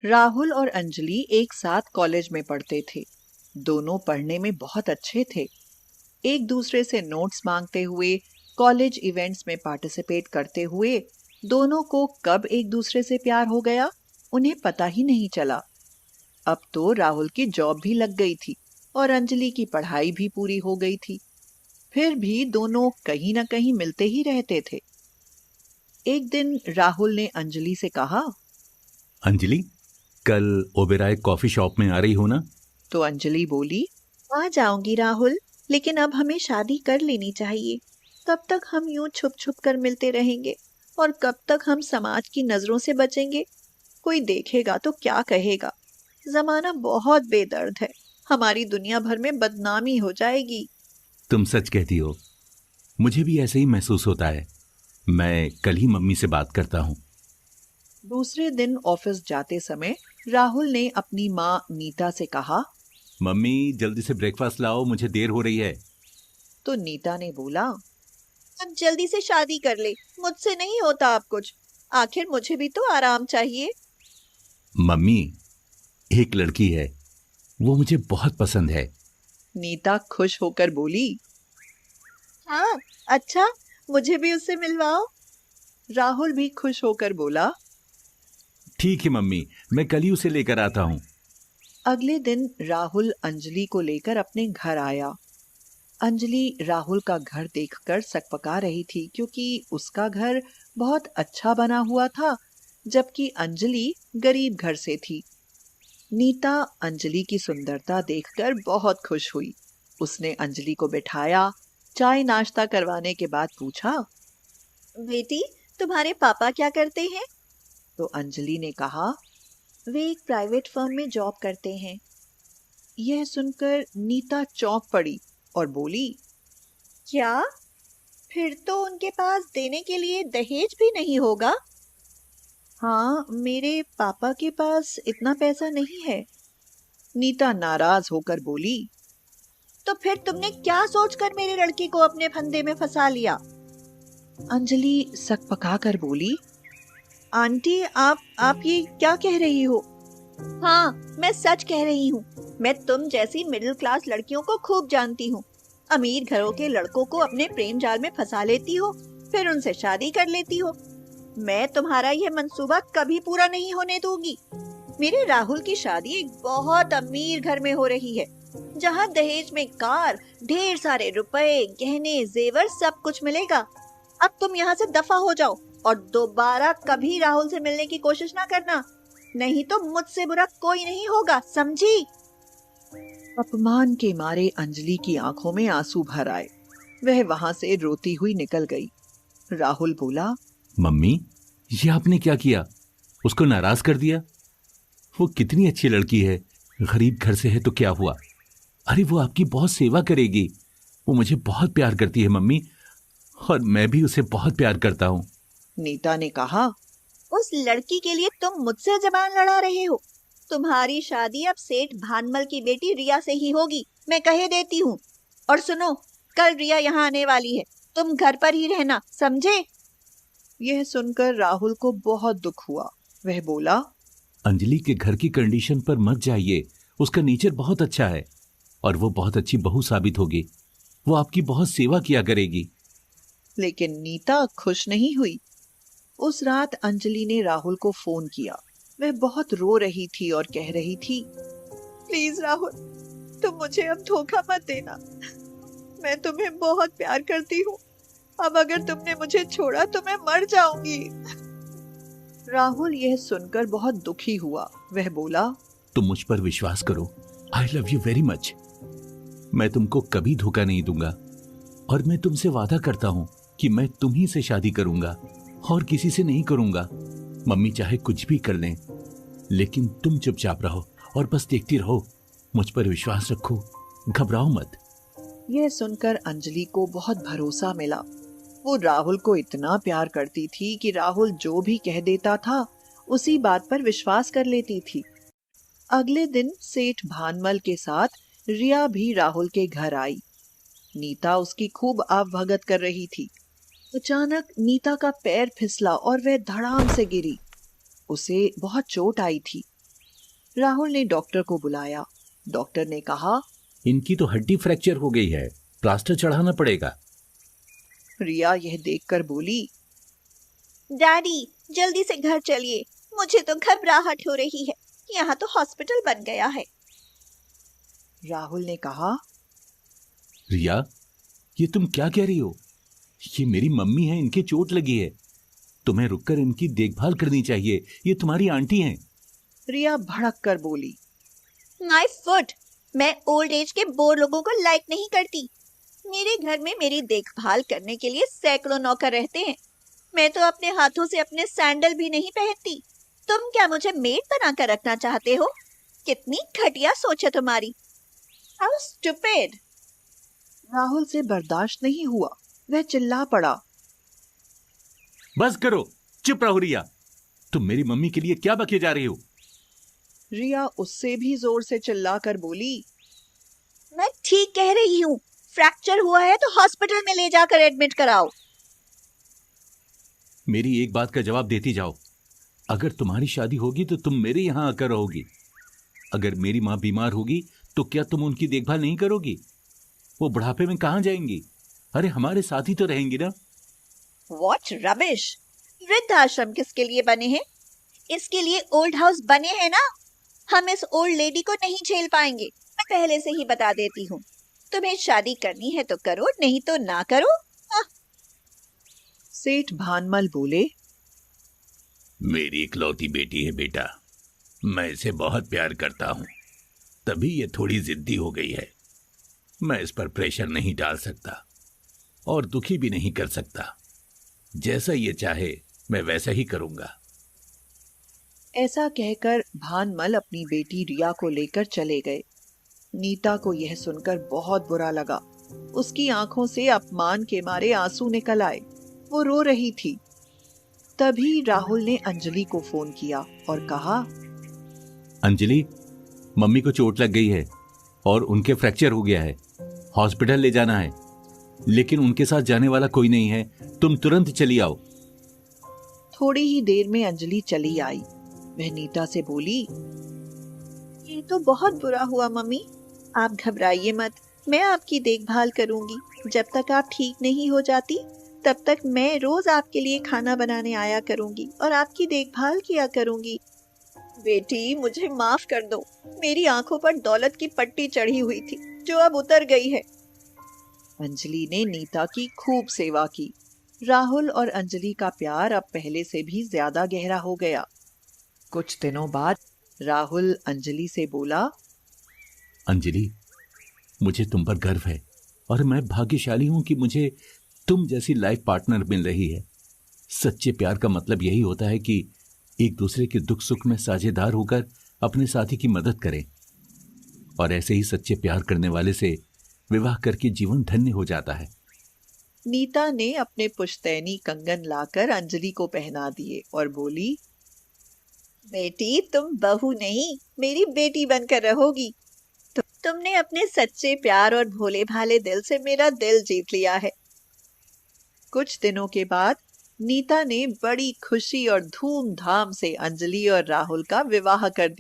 राहुल और अंजलि एक साथ कॉलेज में पढ़ते थे। दोनों पढ़ने में बहुत अच्छे थे। एक दूसरे से नोट्स मांगते हुए, कॉलेज इवेंट्स में पार्टिसिपेट करते हुए दोनों को कब एक दूसरे से प्यार हो गया, उन्हें पता ही नहीं चला। अब तो राहुल की जॉब भी लग गई थी और अंजलि की पढ़ाई भी पूरी हो गई थी। फिर भी दोनों कहीं न कहीं मिलते ही रहते थे। एक दिन राहुल ने अंजलि से कहा, अंजलि, कल ओबेराय कॉफी शॉप में आ रही हो ना? तो अंजलि बोली, आ जाऊंगी राहुल, लेकिन अब हमें शादी कर लेनी चाहिए। कब तक हम यूं छुप छुप कर मिलते रहेंगे और कब तक हम समाज की नजरों से बचेंगे? कोई देखेगा तो क्या कहेगा? जमाना बहुत बेदर्द है, हमारी दुनिया भर में बदनामी हो जाएगी। तुम सच कहती हो, मुझे भी ऐसे ही महसूस होता है। मैं कल ही मम्मी से बात करता हूँ। दूसरे दिन ऑफिस जाते समय राहुल ने अपनी माँ नीता से कहा, मम्मी, जल्दी से ब्रेकफास्ट लाओ, मुझे देर हो रही है। तो नीता ने बोला, अब जल्दी से शादी कर ले, मुझसे नहीं होता अब कुछ। आखिर मुझे भी तो आराम चाहिए। मम्मी, एक लड़की है, वो मुझे बहुत पसंद है। नीता खुश होकर बोली, हाँ, अच्छा, मुझे भी उससे मिलवाओ। राहुल भी खुश होकर बोला, ठीक है मम्मी, मैं कल ही उसे लेकर आता हूँ। अगले दिन राहुल अंजलि को लेकर अपने घर आया। अंजलि राहुल का घर देखकर सकपका रही थी, क्योंकि उसका घर बहुत अच्छा बना हुआ था, जबकि अंजलि गरीब घर से थी। नीता अंजलि की सुंदरता देखकर बहुत खुश हुई। उसने अंजलि को बिठाया, चाय नाश्ता करवाने के बाद पूछा, बेटी, तुम्हारे पापा क्या करते हैं? तो अंजलि ने कहा, वे एक प्राइवेट फर्म में जॉब करते हैं। यह सुनकर नीता चौंक पड़ी और बोली, क्या? फिर तो उनके पास देने के लिए दहेज भी नहीं होगा? हाँ, मेरे पापा के पास इतना पैसा नहीं है। नीता नाराज होकर बोली, तो फिर तुमने क्या सोचकर मेरे लड़की को अपने फंदे में फंसा लिया? अंजलि सकपका कर बोली, आंटी, आप ये क्या कह रही हो? हाँ, मैं सच कह रही हूँ। मैं तुम जैसी मिडिल क्लास लड़कियों को खूब जानती हूँ। अमीर घरों के लड़कों को अपने प्रेम जाल में फंसा लेती हो, फिर उनसे शादी कर लेती हो। मैं तुम्हारा यह मंसूबा कभी पूरा नहीं होने दूंगी। मेरे राहुल की शादी एक बहुत अमीर घर में हो रही है, जहाँ दहेज में कार, ढेर सारे रुपए, गहने, जेवर सब कुछ मिलेगा। अब तुम यहाँ से दफा हो जाओ और दोबारा कभी राहुल से मिलने की कोशिश ना करना, नहीं तो मुझसे बुरा कोई नहीं होगा, समझी? अपमान के मारे अंजलि की आंखों में आंसू भर आए। वह वहां से रोती हुई निकल गई। राहुल बोला, मम्मी, ये आपने क्या किया? उसको नाराज कर दिया? वो कितनी अच्छी लड़की है, गरीब घर से है तो क्या हुआ? अरे, वो आपकी बहुत सेवा करेगी। वो मुझे बहुत प्यार करती है मम्मी, और मैं भी उसे बहुत प्यार करता हूँ। नीता ने कहा, उस लड़की के लिए तुम मुझसे जबान लड़ा रहे हो। तुम्हारी शादी अब सेठ भानमल की बेटी रिया से ही होगी, मैं कहे देती हूँ। और सुनो, कल रिया यहाँ आने वाली है, तुम घर पर ही रहना, समझे? यह सुनकर राहुल को बहुत दुख हुआ। वह बोला, अंजलि के घर की कंडीशन पर मत जाइए, उसका नेचर बहुत अच्छा है और वो बहुत अच्छी बहू साबित होगी। वो आपकी बहुत सेवा किया करेगी। लेकिन नीता खुश नहीं हुई। उस रात अंजलि ने राहुल को फोन किया। वह बहुत रो रही थी और कह रही थी, प्लीज राहुल, तुम मुझे अब धोखा मत देना। मैं तुम्हें बहुत प्यार करती हूँ। अब अगर तुमने मुझे छोड़ा तो मैं मर जाऊंगी। राहुल यह सुनकर बहुत दुखी हुआ। वह बोला, तुम मुझ पर विश्वास करो, I love you very much. मैं तुमको कभी धोखा नहीं दूंगा और मैं तुमसे वादा करता हूँ कि मैं तुम्ही से शादी करूंगा और किसी से नहीं करूंगा। मम्मी चाहे कुछ भी कर लें, लेकिन तुम चुपचाप रहो और बस देखती रहो। मुझ पर विश्वास रखो, घबराओ मत। यह सुनकर अंजलि को बहुत भरोसा मिला। वो राहुल को इतना प्यार करती थी कि राहुल जो भी कह देता था उसी बात पर विश्वास कर लेती थी। अगले दिन सेठ भानमल के साथ रिया भी राहुल के घर आई। नीता उसकी खूब आवभगत कर रही थी। अचानक नीता का पैर फिसला और वह धड़ाम से गिरी। उसे बहुत चोट आई थी। राहुल ने डॉक्टर को बुलाया। डॉक्टर ने कहा, इनकी तो हड्डी फ्रैक्चर हो गई है, प्लास्टर चढ़ाना पड़ेगा। रिया यह देखकर बोली, डैडी जल्दी से घर चलिए, मुझे तो घबराहट हो रही है, यहाँ तो हॉस्पिटल बन गया है। राहुल ने कहा, रिया, ये तुम क्या कह रही हो? ये मेरी मम्मी है, इनके चोट लगी है, तुम्हें रुककर इनकी देखभाल करनी चाहिए, ये तुम्हारी आंटी हैं। रिया भड़क कर बोली, माय फुट, मैं ओल्ड एज के बोर लोगों को लाइक नहीं करती। मेरे घर में मेरी देखभाल करने के लिए सैकड़ों नौकर रहते हैं, मैं तो अपने हाथों से अपने सैंडल भी नहीं पहनती। तुम क्या मुझे मेड बनाकर रखना चाहते हो? कितनी घटिया सोच है तुम्हारी। How stupid. राहुल से बर्दाश्त नहीं हुआ, वह चिल्ला पड़ा, बस करो, चुप रहो रिया, तुम मेरी मम्मी के लिए क्या बके जा रही हो? रिया उससे भी जोर से चिल्लाकर बोली, मैं ठीक कह रही हूँ, फ्रैक्चर हुआ है तो हॉस्पिटल में ले जाकर एडमिट कराओ। मेरी एक बात का जवाब देती जाओ, अगर तुम्हारी शादी होगी तो तुम मेरे यहां आकर रहोगी। अगर मेरी माँ बीमार होगी तो क्या तुम उनकी देखभाल नहीं करोगी? वो बुढ़ापे में कहां जाएंगी? अरे हमारे साथ ही तो रहेंगी ना। What rubbish! वृद्धाश्रम किसके लिए बने हैं? इसके लिए ओल्ड हाउस बने हैं ना। हम इस ओल्ड लेडी को नहीं झेल पाएंगे, मैं पहले से ही बता देती हूँ। तुम्हें शादी करनी है तो करो, नहीं तो ना करो। सेठ भानमल बोले, मेरी इकलौती बेटी है बेटा, मैं इसे बहुत प्यार करता हूं, तभी ये थोड़ी जिद्दी हो गई है। मैं इस पर प्रेशर नहीं डाल सकता और दुखी भी नहीं कर सकता। जैसा ये चाहे मैं वैसा ही करूंगा। ऐसा कहकर भानमल अपनी बेटी रिया को लेकर चले गए। नीता को यह सुनकर बहुत बुरा लगा। उसकी आंखों से अपमान के मारे आंसू निकल आए। वो रो रही थी। तभी राहुल ने अंजलि को फोन किया और कहा, अंजलि, मम्मी को चोट लग गई है और उनके फ्रैक्चर हो गया है, हॉस्पिटल ले जाना है, लेकिन उनके साथ जाने वाला कोई नहीं है, तुम तुरंत चली आओ। थोड़ी ही देर में अंजलि चली आई। वह नीता से बोली, ये तो बहुत बुरा हुआ मम्मी, आप घबराइए मत, मैं आपकी देखभाल करूंगी। जब तक आप ठीक नहीं हो जाती तब तक मैं रोज आपके लिए खाना बनाने आया करूंगी और आपकी देखभाल किया करूंगी। बेटी मुझे माफ कर दो, मेरी आंखों पर दौलत की पट्टी चढ़ी हुई थी जो अब उतर गई है। अंजलि ने नीता की खूब सेवा की। राहुल और अंजलि का प्यार अब पहले से भी ज्यादा गहरा हो गया। कुछ दिनों बाद राहुल अंजलि से बोला, अंजलि, मुझे तुम पर गर्व है और मैं भाग्यशाली हूं कि मुझे तुम जैसी लाइफ पार्टनर मिल रही है। सच्चे प्यार का मतलब यही होता है कि एक दूसरे के दुख सुख में साझेदार होकर अपने साथी की मदद करें, और ऐसे ही सच्चे प्यार करने वाले से विवाह करके जीवन धन्य हो जाता है। नीता ने अपने पुश्तैनी कंगन लाकर अंजलि को पहना दिए और बोली, बेटी तुम बहू नहीं, मेरी बेटी बनकर रहोगी। तुमने अपने सच्चे प्यार और भोले भाले दिल से मेरा दिल जीत लिया है। कुछ दिनों के बाद नीता ने बड़ी खुशी और धूमधाम से अंजलि और राहुल का विवाह कर दिया।